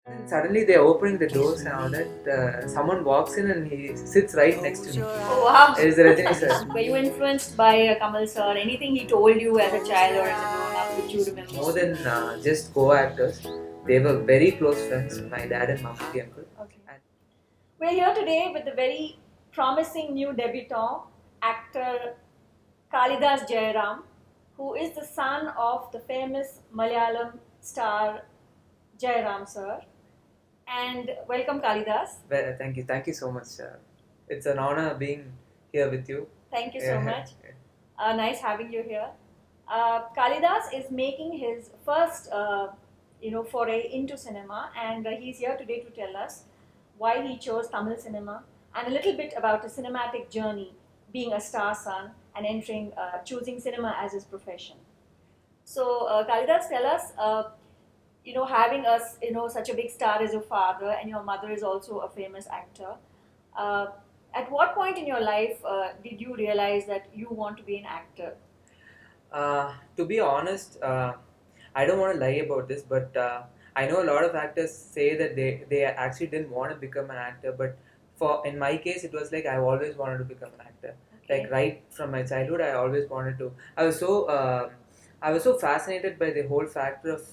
And suddenly they're opening the doors and all that. Someone walks in and he sits right next to me. Oh, wow. It is Rajini sir. Were you influenced by Kamal sir? Anything he told you as a child or as a grown up which you remember? More than just co-actors, they were very close friends. My dad and Mammootty uncle. Okay. And We're here today with a very promising new debutant, actor Kalidas Jayaram, who is the son of the famous Malayalam star Jayaram sir. And welcome, Kalidas. well, thank you so much. It's an honor being here with you. Thank you so much. Nice having you here. Kalidas is making his first, foray into cinema, and he's here today to tell us why he chose Tamil cinema and a little bit about his cinematic journey, being a star son and choosing cinema as his profession. So, Kalidas, tell us, having us, such a big star as your father, and your mother is also a famous actor. Uh, at what point in your life did you realize that you want to be an actor? To be honest, I don't want to lie about this, but I know a lot of actors say that they actually didn't want to become an actor. But in my case, it was like I always wanted to become an actor. Okay. Like right from my childhood, I always wanted to. I was so fascinated by the whole factor of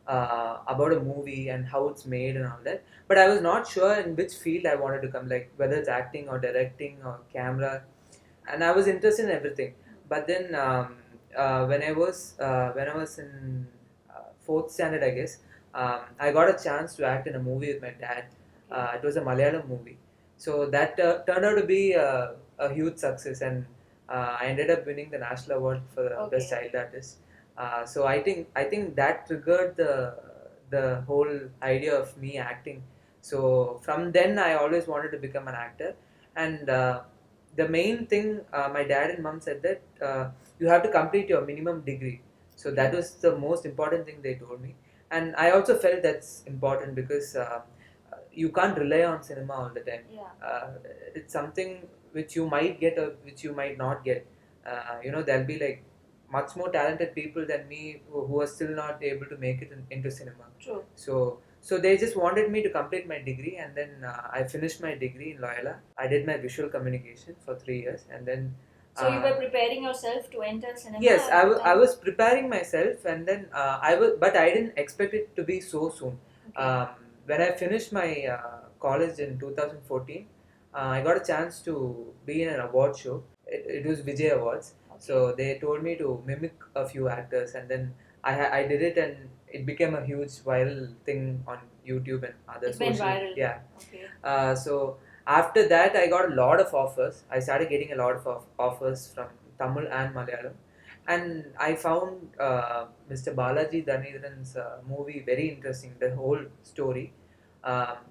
about a movie and how it's made and all that. But I was not sure in which field I wanted to come, like whether it's acting or directing or camera, and I was interested in everything. But then when I was in fourth standard, I guess, I got a chance to act in a movie with my dad. It was a Malayalam movie, so that turned out to be a huge success, and I ended up winning the national award for the best child artist. So I think that triggered the whole idea of me acting. So from then I always wanted to become an actor, and the main thing, my dad and mom said that you have to complete your minimum degree. So that was the most important thing they told me, and I also felt that's important because you can't rely on cinema all the time. Yeah. It's something which you might get or which you might not get. There'll be like much more talented people than me who are still not able to make it into cinema. True. So they just wanted me to complete my degree, and then I finished my degree in Loyola. I did my visual communication for 3 years, and then. So you were preparing yourself to enter cinema? Yes, I was preparing myself, and then but I didn't expect it to be so soon. Okay. When I finished my college in 2014, I got a chance to be in an award show. It was Vijay Awards. Okay. So they told me to mimic a few actors, and then I did it, and it became a huge viral thing on YouTube and other It went social. viral. Yeah. Okay. So after that, I got a lot of offers. I started getting a lot of offers from Tamil and Malayalam, and I found Mr. Balaji Dhanidran's movie very interesting. The whole story.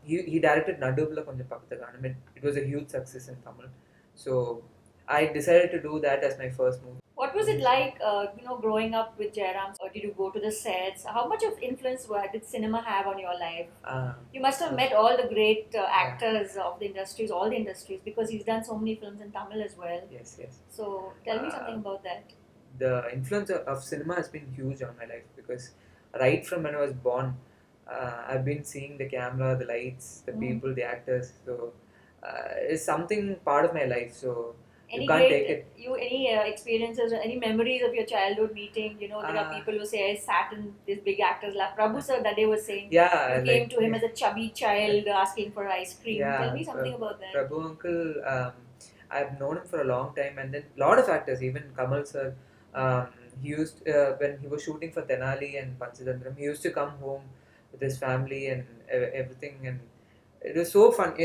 He directed Naduvla Konjam Pakathaganam. It was a huge success in Tamil. So I decided to do that as my first movie. What was it like, growing up with Jairam? Or did you go to the sets? How much of influence did cinema have on your life? You must have met all the great actors of the industries, all the industries, because he's done so many films in Tamil as well. Yes, yes. So tell me something about that. The influence of cinema has been huge on my life because right from when I was born, I've been seeing the camera, the lights, the people, the actors. So it's something part of my life. So Any you can't great, take it. any experiences or any memories of your childhood meeting? There are people who say I sat in these big actors like Prabhu sir that day was saying. Yeah, You came to him as a chubby child asking for ice cream. Yeah, Tell me something about that. Prabhu uncle, I've known him for a long time, and then a lot of actors, even Kamal sir. He used when he was shooting for Tenali and Panchadandram, he used to come home with his family and everything, and it was so fun.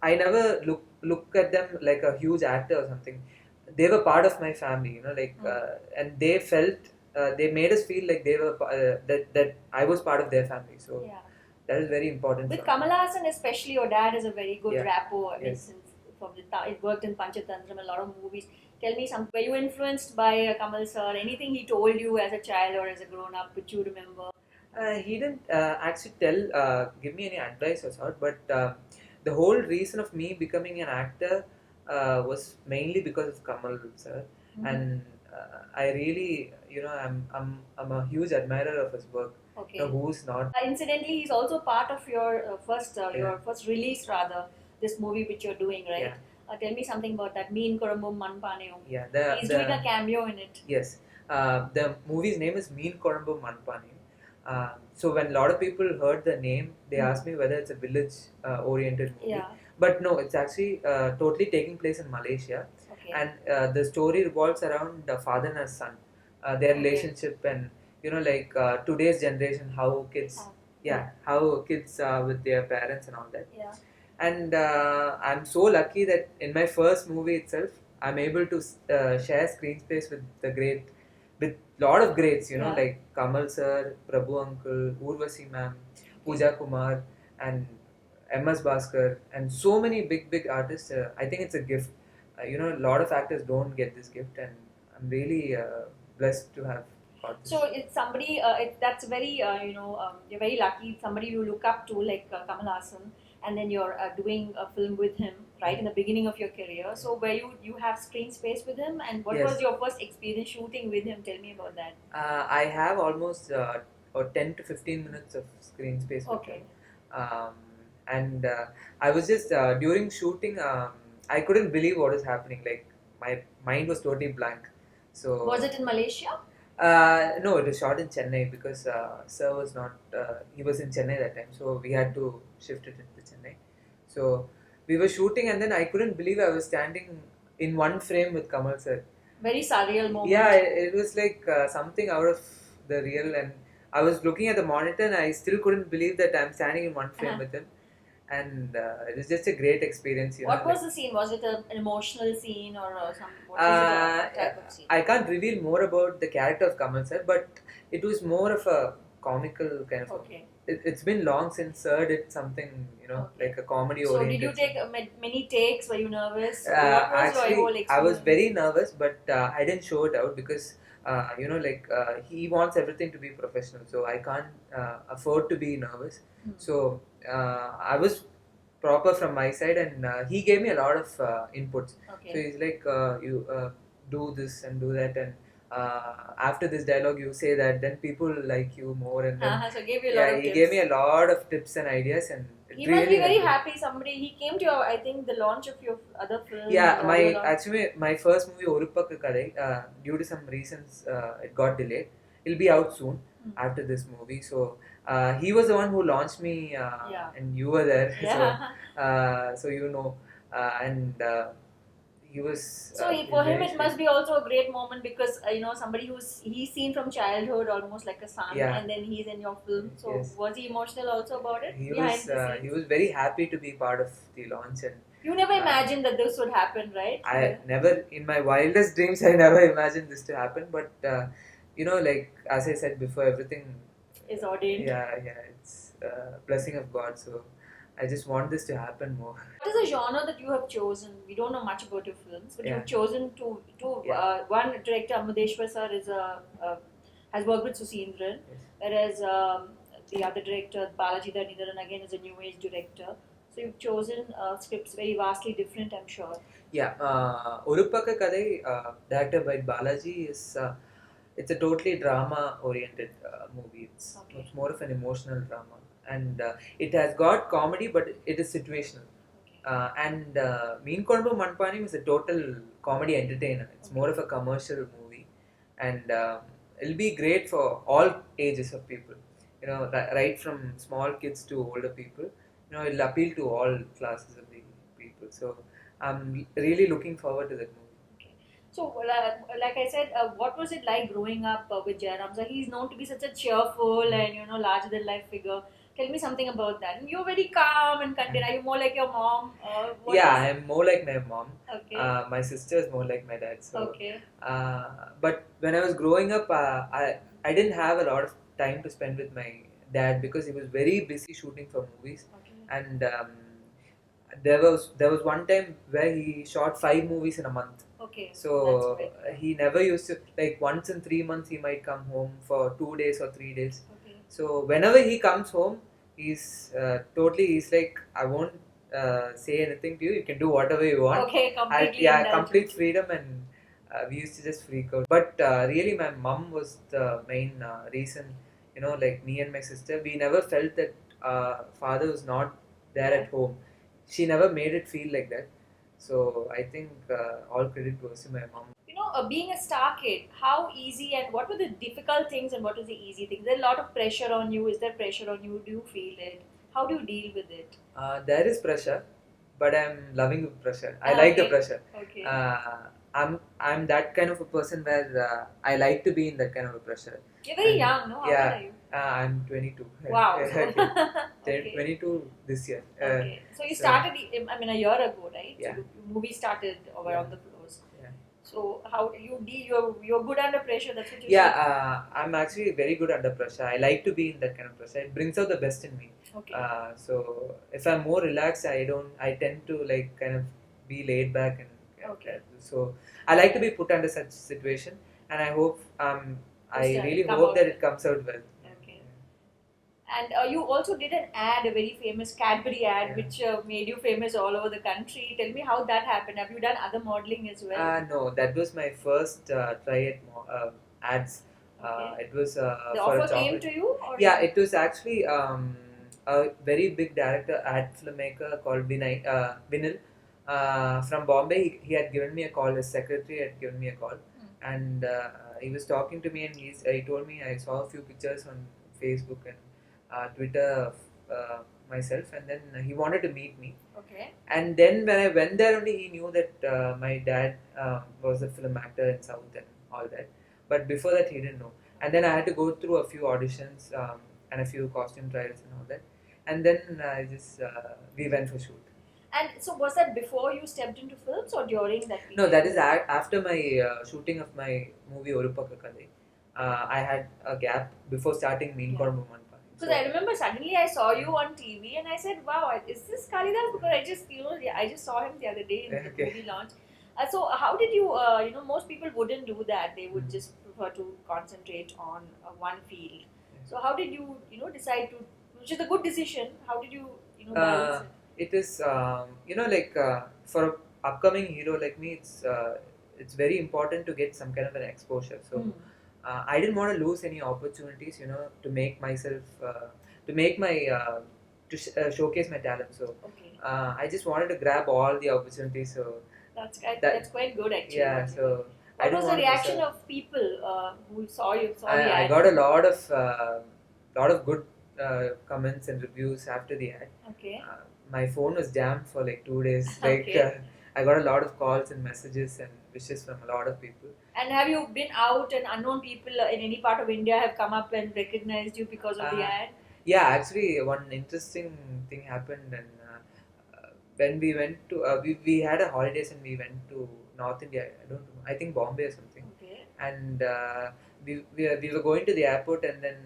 I never look at them like a huge actor or something. They were part of my family, and they felt they made us feel like they were that I was part of their family. So Yeah. that is very important. With Kamal Hassan, especially, your dad is a very good Yeah. rapport. Yes. It worked in Panchatantram, a lot of movies. Tell me were you influenced by Kamal sir? Anything he told you as a child or as a grown up which you remember? He didn't actually give me any advice or sort, but the whole reason of me becoming an actor was mainly because of Kamal sir, and I really, I'm a huge admirer of his work. Okay. who's not. Incidentally, he's also part of your Yeah. your first release rather. This movie which you're doing, right? Yeah. Tell me something about that. Meen Korumbum Manpaneyum. Yeah, He's doing a cameo in it. yes. The movie's name is Meen Kolombo Manpani. So when a lot of people heard the name, they asked me whether it's a village oriented movie. Yeah. But no, it's actually totally taking place in Malaysia. Okay. And the story revolves around the father and a son, their Okay. relationship, and like today's generation, how kids, how kids are with their parents and all that. Yeah. And I'm so lucky that in my first movie itself, I'm able to share screen space with lot of greats, Yeah. like Kamal sir, Prabhu uncle, Urvasi ma'am, Pooja Kumar, and MS Bhaskar, and so many big artists. I think it's a gift. A lot of actors don't get this gift, and I'm really blessed to have got this. So it's somebody. That's very you're very lucky. Somebody you look up to like Kamal Hassan, and then you're doing a film with him right in the beginning of your career. So where you have screen space with him, and what Yes. was your first experience shooting with him? Tell me about that. I have almost 10 to 15 minutes of screen space with Okay. him. And I was just during shooting, I couldn't believe what was happening. Like my mind was totally blank. So Was it in Malaysia? no, it was shot in Chennai because sir was not. He was in Chennai that time, so we had to shift it into Chennai. So we were shooting, and then I couldn't believe I was standing in one frame with Kamal sir. Very surreal moment. Yeah, it was like something out of the real, and I was looking at the monitor, and I still couldn't believe that I'm standing in one frame with him. And it was just a great experience. What was the scene? Was it an emotional scene or some? What was the type of scene? I can't reveal more about the character of Kamal sir, but it was more of a comical kind of. Okay. It's been long since sir did something, like a comedy So oriented. did you take many takes? Were you nervous? What was Actually, your whole experience? I was very nervous, but I didn't show it out because he wants everything to be professional, so I can't afford to be nervous. So I was proper from my side, and he gave me a lot of inputs. Okay. So he's like, you do this and do that, and after this dialogue you say that, then people like you more, and then So gave you a lot of he tips. gave me a lot of tips and ideas, and He must be very happy. He came to your, I think, the launch of your other film. Yeah, my first movie Orupakka Kadai, due to some reasons it got delayed. It'll be out soon after this movie. So he was the one who launched me, and you were there. Yeah. So and he was. So for him, it must be also a great moment because somebody he's seen from childhood, almost like a son, and then he's in your film. So Yes. was he emotional also about it? He was very happy to be part of the launch, and you never imagined that this would happen, right? I never, in my wildest dreams, I never imagined this to happen. But like as I said before, everything is ordained. Yeah, it's a blessing of God. So I just want this to happen more. What is the genre that you have chosen? We don't know much about your films, but you've chosen to one director, Amudeshwar sir, has worked with Susindran, whereas the other director, Balaji Dhanidharan, again is a new age director. So you've chosen scripts very vastly different, I'm sure. Yeah, Orupakka Kadai, directed by Balaji, it's a totally drama oriented movie. It's more of an emotional drama. And it has got comedy, but it is situational. And Meen Kolombo Manpani is a total comedy entertainer. It's more of a commercial movie, and it'll be great for all ages of people. Right from small kids to older people. It'll appeal to all classes of the people. So I'm really looking forward to that movie. So, like I said, what was it like growing up with Jayaram? So he's known to be such a cheerful and larger than life figure. Tell me something about that. You're very calm and content. Are you more like your mom? I'm more like my mom. Okay. My sister is more like my dad. So, okay. But when I was growing up, I didn't have a lot of time to spend with my dad because he was very busy shooting for movies. Okay. And there was one time where he shot 5 movies in a month. Okay. So he never used to, like, once in 3 months he might come home for 2 days or 3 days. Okay. So whenever he comes home, he's like, I won't say anything to you. You can do whatever you want. Okay, complete freedom, and we used to just freak out. But really, my mom was the main reason, like me and my sister, we never felt that father was not there at home. She never made it feel like that. So I think all credit goes to my mom. Being a star kid, how easy and what were the difficult things and what was the easy things? There's a lot of pressure on you. Is there pressure on you? Do you feel it? How do you deal with it? There is pressure, but I'm loving the pressure. I like the Okay. pressure. Okay. I'm that kind of a person where I like to be in that kind of a pressure. You're very And young, no? How yeah, old are you? I'm 22. Wow. Okay. Okay. 22 this year. Okay. So you so- started, a year ago, right? Yeah. So your movie started over Yeah. on the floors. Yeah. So how do you deal? You're good under pressure. That's what you Yeah, said. I'm actually very good under pressure. I like to be in that kind of pressure. It brings out the best in me. Okay. So if I'm more relaxed, I tend to like kind of be laid back and Okay. so I like to be put under such situation, and I hope I This time really come hope out that well. it comes out well. Okay. And you also did an ad, a very famous Cadbury ad, Yeah. which made you famous all over the country. Tell me how that happened. Have you done other modeling as well? No, that was my first try at ads. Okay. It was The for a offer came chocolate. to you? Or Yeah, it was actually a very big director, ad filmmaker called Vinil from Bombay. He had given me a call. His secretary had given me a call, and he was talking to me, and he told me I saw a few pictures on Facebook and Twitter of myself, and then he wanted to meet me. Okay. And then when I went there, only he knew that my dad was a film actor in South and all that. But before that, he didn't know. And then I had to go through a few auditions and a few costume trials and all that. And then we went for shoot. And so was that before you stepped into films or during that period? No, that is after my shooting of my movie Orupaka Kadai. I had a gap before starting Meen Yeah. Kodambu Manpani. Because I remember suddenly I saw you on TV and I said, "Wow, is this Kalidas?" Because I just saw him the other day in the Okay. movie launch. So how did you? Most people wouldn't do that. They would just prefer to concentrate on one field. So how did you, decide to? Which is a good decision. How did you, balance it? It is for an upcoming hero like me, it's very important to get some kind of an exposure. So I didn't want to lose any opportunities, to make myself showcase my talent. So Okay. I just wanted to grab all the opportunities. So That's quite good actually. yeah. So I What didn't was the want to reaction miss out. of people who saw the I ad? got a lot of good comments and reviews after the ad. Okay. My phone was jammed for like 2 days. Like Okay. I got a lot of calls and messages and wishes from a lot of people. And have you been out and unknown people in any part of India have come up and recognized you because of the ad? Yeah, actually, one interesting thing happened, and when we went to we had a holidays and we went to North India. I don't know. I think Bombay or something. Okay. And we were going to the airport, and then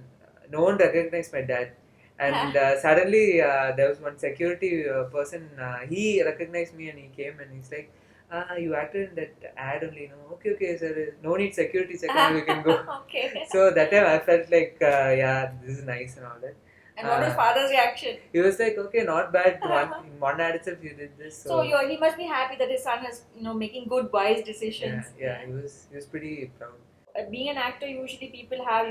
no one recognized my dad. And suddenly there was one security person. He recognized me and he came and he's like, "You acted in that ad only, no? Okay, sir. No need security check. Now you can go." Okay. So that time I felt like, yeah, this is nice and all that. And what was father's reaction? He was like, "Okay, not bad. In one ad itself you did this." So he must be happy that his son is, making good, wise decisions. Yeah, he was pretty proud. Being an actor, usually people have,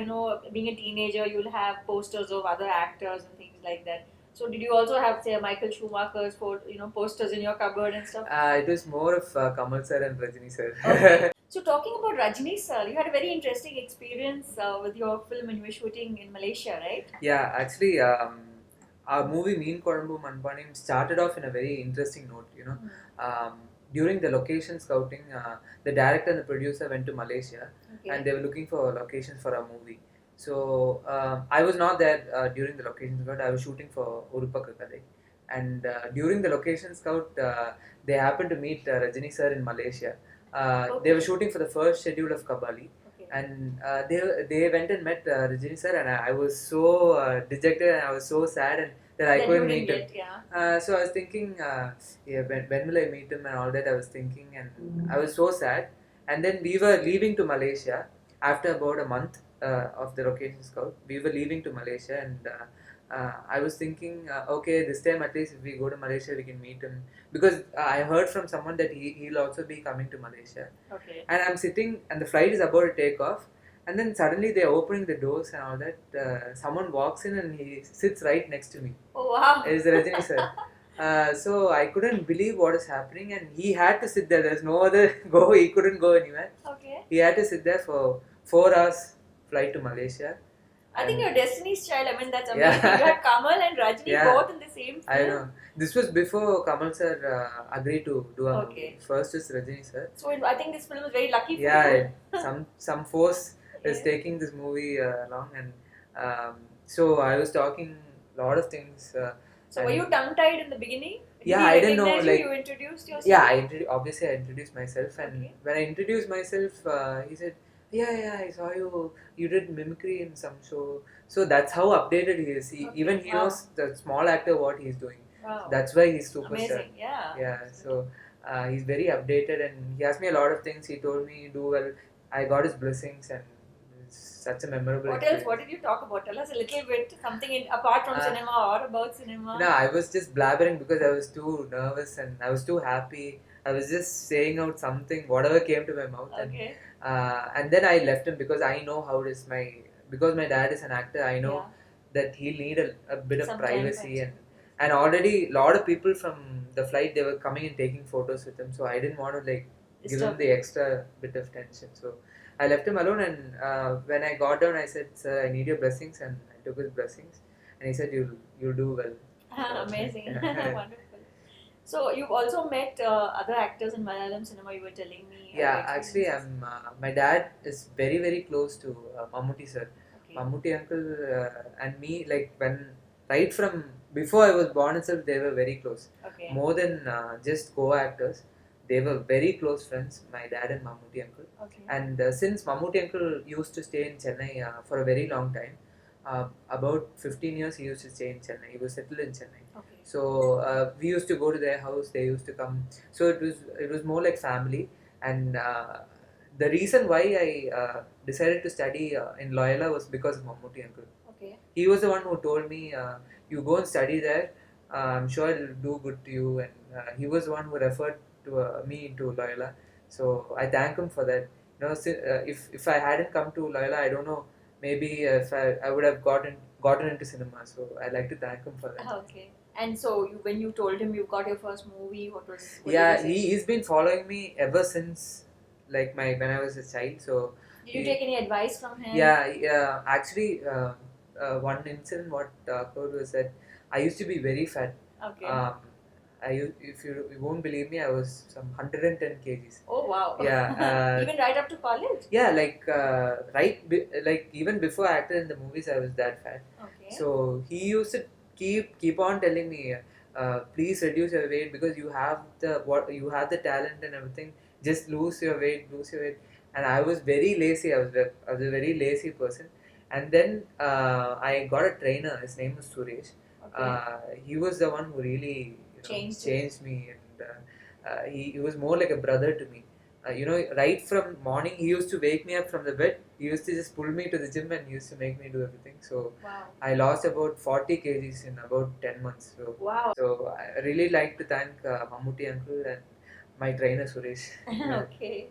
being a teenager, you'll have posters of other actors and things like that. So did you also have, say, Michael Schumacher's posters in your cupboard and stuff? It was more of Kamal sir and Rajini sir. Okay. So talking about Rajini sir, you had a very interesting experience with your film when you were shooting in Malaysia, right? Yeah, actually, our movie Meen Kodambu Manpani started off in a very interesting note. During the location scouting, the director and the producer went to Malaysia, and they were looking for locations for a movie. So I was not there during the location scout. I was shooting for Orupaka Kadai, and during the location scout, they happened to meet Rajini sir in Malaysia. They were shooting for the first schedule of Kabali, and they went and met Rajini sir, and I was so dejected and I was so sad and that I couldn't meet him. So I was thinking, when will I meet him and all that. I was thinking, and I was so sad. And then we were leaving to Malaysia after about a month of the location scout. We were leaving to Malaysia, and I was thinking, okay, this time at least if we go to Malaysia, we can meet him, because I heard from someone that he'll also be coming to Malaysia. Okay. And I'm sitting, and the flight is about to take off, And then suddenly they're opening the doors and all that. Someone walks in and he sits right next to me. Oh wow! It is Rajini sir. So I couldn't believe what is happening, and he had to sit there. There's no other go. He couldn't go anywhere. Okay. He had to sit there for 4 hours flight to Malaysia. I think And you're Destiny's Child. I mean, that's amazing. Yeah. You had Kamal and Rajini Yeah. both in the same film. I know. This was before Kamal sir agreed to do a Okay. movie. First is Rajini sir. So I think this film was very lucky for Yeah, you. some force is Yeah. taking this movie along, and so I was talking a lot of things. So were you tongue-tied in the beginning? Yeah, Did I he didn't know, recognize you? like- You introduced yourself? Yeah, obviously I introduced myself, and Okay. when I introduced myself, he said, "Yeah, I saw you. You did mimicry in some show." So that's how updated he is. Okay, Even he wow. knows the small actor what he's doing. Wow. That's why he's superstar. Amazing, yeah. Yeah, so he's very updated, and he asked me a lot of things. He told me do well. I got his blessings, and it's such a memorable. What else? experience. What did you talk about? Tell us a little bit, something apart from Uh, cinema or about cinema. No, I was just blabbering because I was too nervous and I was too happy. I was just saying out something, whatever came to my mouth, Okay. and then I left him because I know how it is. Because my dad is an actor, I know Yeah. that he'll need a bit of Some privacy, time, and already a lot of people from the flight, they were coming and taking photos with him, so I didn't want to give him Disturb the extra bit of tension. So I left him alone, and when I got down, I said, "Sir, I need your blessings," and I took his blessings, and he said, "You'll do well." Amazing. Yeah. Wonderful. So you've also met other actors in Malayalam cinema. You were telling me. Yeah, your actually, experiences. my dad is very very close to Mammootty sir. Okay. Mammootty uncle and me, like right from before I was born itself, they were very close. Okay. More than just co-actors, they were very close friends, my dad and Mammootty uncle. Okay. And since Mammootty uncle used to stay in Chennai for a very long time, about 15 years he used to stay in Chennai. He was settled in Chennai. Okay. So we used to go to their house. They used to come. So it was more like family. And the reason why I decided to study in Loyola was because of Mammootty uncle. Okay. He was the one who told me, "You go and study there. I'm sure it'll do good to you." And he was the one who referred to me to Loyola. So I thank him for that. If I hadn't come to Loyola, I don't know. Maybe if I would have gotten into cinema. So I like to thank him for that. Okay. And so when you told him you got your first movie, what Yeah, did he say? he's been following me ever since when I was a child. So Did you take any advice from him? yeah. Actually, one incident what occurred was that I used to be very fat. Okay. If you won't believe me, I was some 110 kgs. Oh wow. Yeah. Even right up to college. Yeah, like even before I acted in the movies, I was that fat. Okay. So he used to keep on telling me, please reduce your weight because you have the talent and everything. Just lose your weight. And I was very lazy. I was a very lazy person. And then I got a trainer. His name was Suresh. Okay. He was the one who really Changed me, and he was more like a brother to me. Right from morning, he used to wake me up from the bed. He used to just pull me to the gym and used to make me do everything. So Wow. I lost about 40 kgs in about 10 months. Wow. So I really like to thank Mammootty uncle and my trainer Suresh. Okay.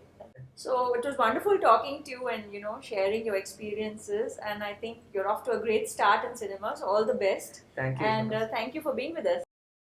So it was wonderful talking to you and sharing your experiences, and I think you're off to a great start in cinema. So all the best. Thank you. And thank you for being with us.